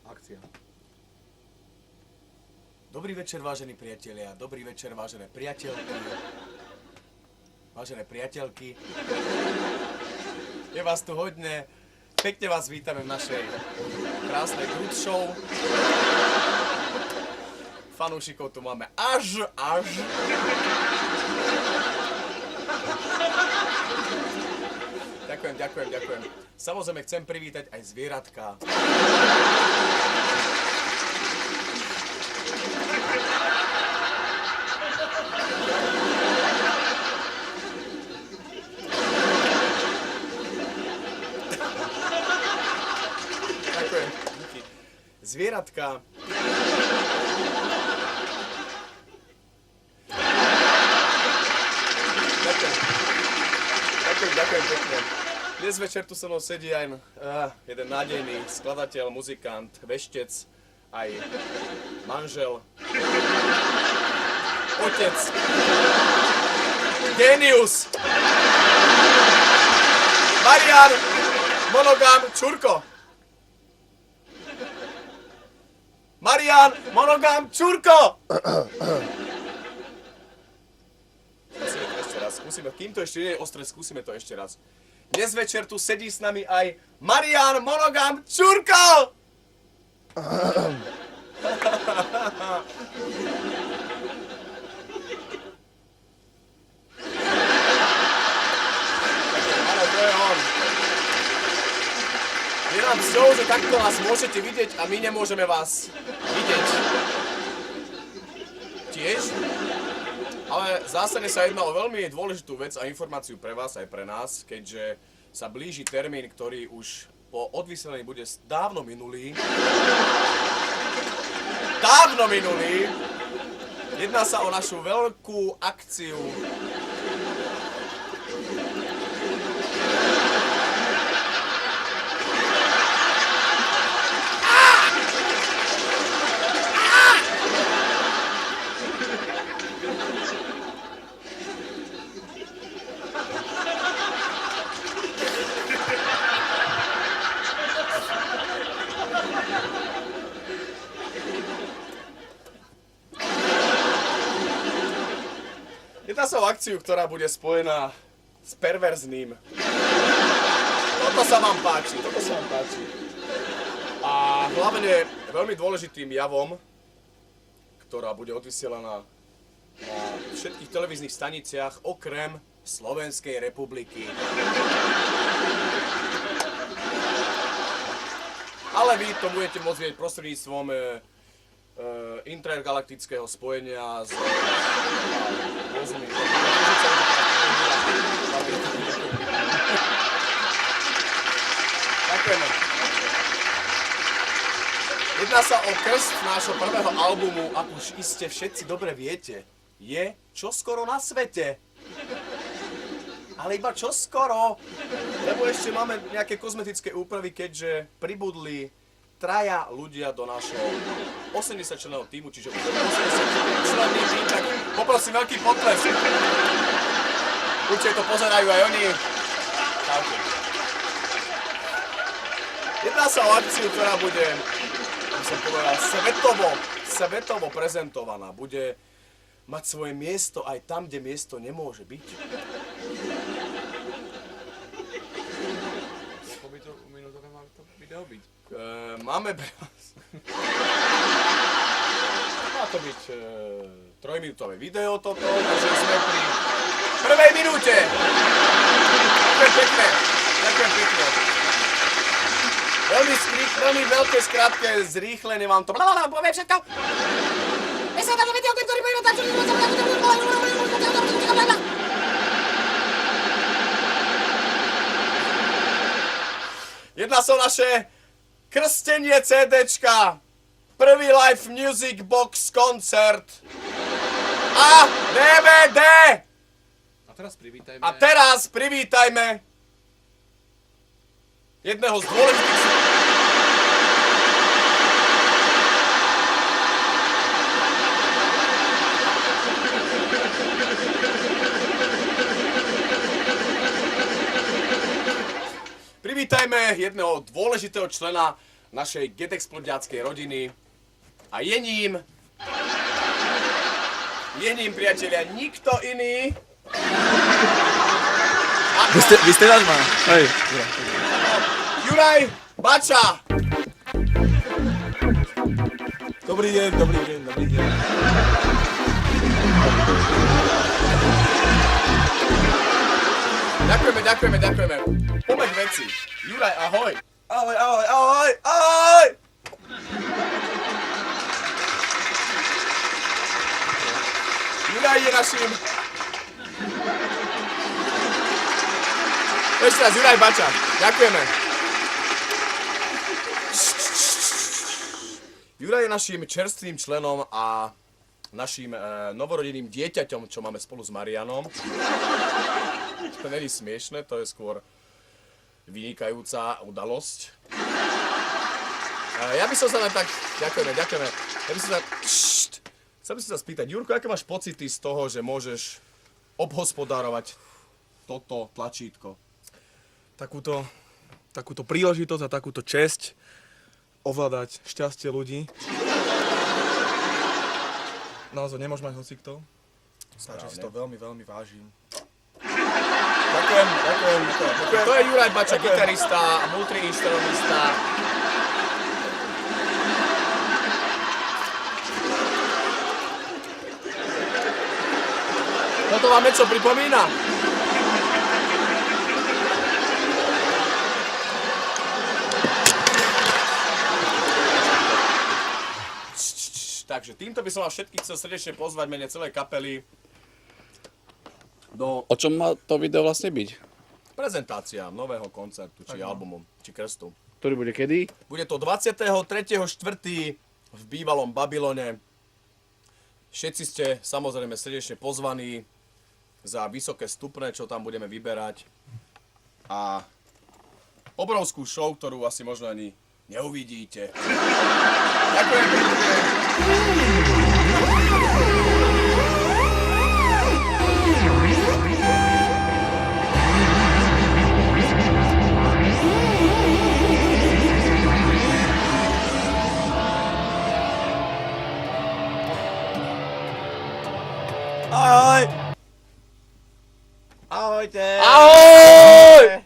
Akcia. Dobrý večer, vážení priatelia, dobrý večer, vážené priateľky, vážené priateľky. Je vás tu hodne, pekne vás vítame v našej krásnej Good Show. Fanúšikov tu máme až. Ďakujem. Samozrejme chcem privítať aj zvieratka. Ďakujem. Díky. Zvieratka. Ďakujem pekne. Dnes večer tu so mnou sedí aj jeden nádejný skladateľ, muzikant, veštec, aj manžel, otec, génius, Marián, monogám, Čurko. Marián, monogám, Čurko! Skúsime, kým to ešte nie je ostré, skúsime to ešte raz. Dnes večer tu sedí s nami aj Marián, monogám, Čurko! Áno, to je on. Je nám cťou, že takto nás môžete vidieť a my nemôžeme vás vidieť. Tiež? Ale zásadne sa jedná o veľmi dôležitú vec a informáciu pre vás aj pre nás, keďže sa blíži termín, ktorý už po odvysielaní bude dávno minulý. Dávno minulý! Jedná sa o našu veľkú akciu. Jedná sa o akciu, ktorá bude spojená s perverzným. Toto sa vám páči. A hlavne veľmi dôležitým javom, ktorá bude odvysielaná na všetkých televíznych staniciach okrem Slovenskej republiky. Ale vy to budete môcť vidieť prostredníctvom intergalaktického spojenia s rôznymi... Ďakujeme. Jedná sa o krst nášho prvého albumu, ako už iste všetci dobre viete. Je čoskoro na svete. Ale iba čoskoro, lebo ešte máme nejaké kozmetické úpravy, keďže pribudli traja ľudia do nášho 80-členného týmu, čiže 80-členný tým, tak poprosím veľký potlesk. Určite to pozerajú aj oni. Čaute. Jedná sa o akciu, ktorá bude, ako som povedal, svetovo prezentovaná. Bude mať svoje miesto aj tam, kde miesto nemôže byť. Koľko minútové má to video byť? Máme pre vás. Má to byť 3-minútové video toto, takže sme pri prvej minúte. Ďakujem pekne. Veľmi veľké, skrátke, zrýchlenie vám to poviem všetko. Jedná sa o naše krstenie CDčka, prvý live music box koncert a DVD. A teraz privítajme jedného z dôležitých... privítajme jedného dôležitého člena našej getexplodiackej rodiny. A je ním, priatelia, nikto iný. Vy ste náš má. Hej. Juraj Bača. Dobrý deň. Ďakujeme. Pomeď veci. Juraj, ahoj. Ahoj. Juraj je našim... Ešte raz, Juraj Bača. Ďakujeme. Juraj je našim čerstvým členom a našim novorodeným dieťaťom, čo máme spolu s Marianom. To není smiešne, to je skôr vynikajúca udalosť. Ja by som sa len tak... Ďakujeme. Ja by som sa... Chcel by som sa spýtať, Jurko, aké máš pocity z toho, že môžeš obhospodárovať toto tlačítko? Takúto príležitosť a takúto česť ovládať šťastie ľudí. Naozaj nemôžem mať hocikto. Takže si to veľmi vážim. Ďakujem. To je Juraj Bača, gitarista a multiinstrumentista. Toto vám niečo pripomína? Takže týmto by som vás všetkých chcel srdečne pozvať mene celej kapely do O čom má to video vlastne byť? prezentácia nového koncertu, či albumu, či krstu. Ktorý bude kedy? Bude to 23.4. v bývalom Babylone. Všetci ste samozrejme srdečne pozvaní za vysoké stupne, čo tam budeme vyberať. A obrovskú show, ktorú asi možno ani neuvidíte. Ďakujem. Ahoj! Ahojte. Ahoj!